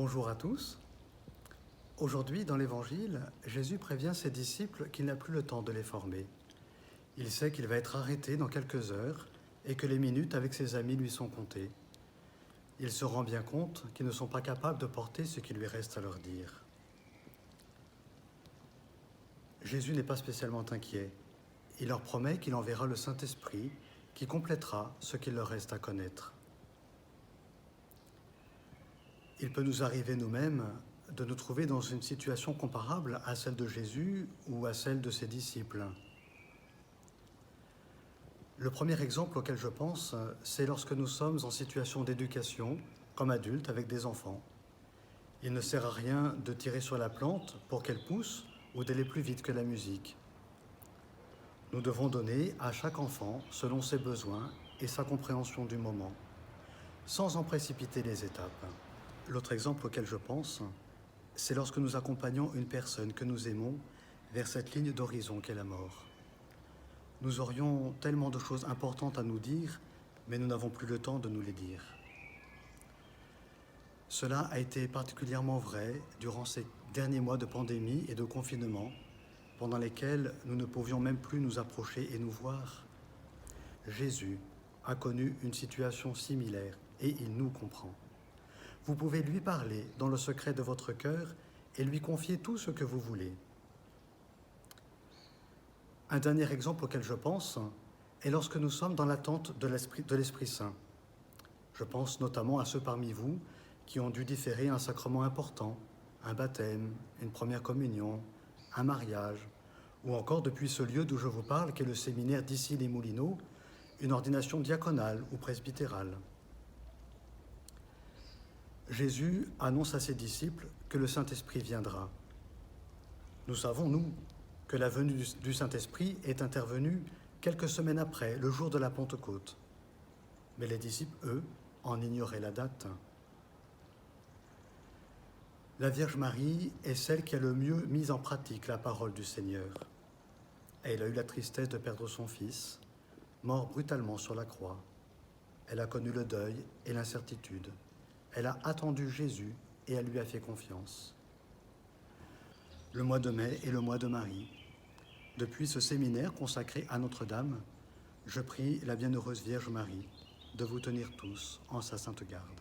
Bonjour à tous. Aujourd'hui, dans l'Évangile, Jésus prévient ses disciples qu'il n'a plus le temps de les former. Il sait qu'il va être arrêté dans quelques heures et que les minutes avec ses amis lui sont comptées. Il se rend bien compte qu'ils ne sont pas capables de porter ce qu'il lui reste à leur dire. Jésus n'est pas spécialement inquiet. Il leur promet qu'il enverra le Saint-Esprit qui complétera ce qu'il leur reste à connaître. Il peut nous arriver nous-mêmes de nous trouver dans une situation comparable à celle de Jésus ou à celle de ses disciples. Le premier exemple auquel je pense, c'est lorsque nous sommes en situation d'éducation, comme adultes avec des enfants. Il ne sert à rien de tirer sur la plante pour qu'elle pousse ou d'aller plus vite que la musique. Nous devons donner à chaque enfant selon ses besoins et sa compréhension du moment, sans en précipiter les étapes. L'autre exemple auquel je pense, c'est lorsque nous accompagnons une personne que nous aimons vers cette ligne d'horizon qu'est la mort. Nous aurions tellement de choses importantes à nous dire, mais nous n'avons plus le temps de nous les dire. Cela a été particulièrement vrai durant ces derniers mois de pandémie et de confinement, pendant lesquels nous ne pouvions même plus nous approcher et nous voir. Jésus a connu une situation similaire et il nous comprend. Vous pouvez lui parler dans le secret de votre cœur et lui confier tout ce que vous voulez. Un dernier exemple auquel je pense est lorsque nous sommes dans l'attente de l'Esprit Saint. Je pense notamment à ceux parmi vous qui ont dû différer un sacrement important, un baptême, une première communion, un mariage, ou encore depuis ce lieu d'où je vous parle, qu'est le séminaire d'Issy-les-Moulineaux, une ordination diaconale ou presbytérale. Jésus annonce à ses disciples que le Saint-Esprit viendra. Nous savons, nous, que la venue du Saint-Esprit est intervenue quelques semaines après, le jour de la Pentecôte. Mais les disciples, eux, en ignoraient la date. La Vierge Marie est celle qui a le mieux mis en pratique la parole du Seigneur. Elle a eu la tristesse de perdre son fils, mort brutalement sur la croix. Elle a connu le deuil et l'incertitude. Elle a attendu Jésus et elle lui a fait confiance. Le mois de mai est le mois de Marie. Depuis ce séminaire consacré à Notre-Dame, je prie la Bienheureuse Vierge Marie de vous tenir tous en sa sainte garde.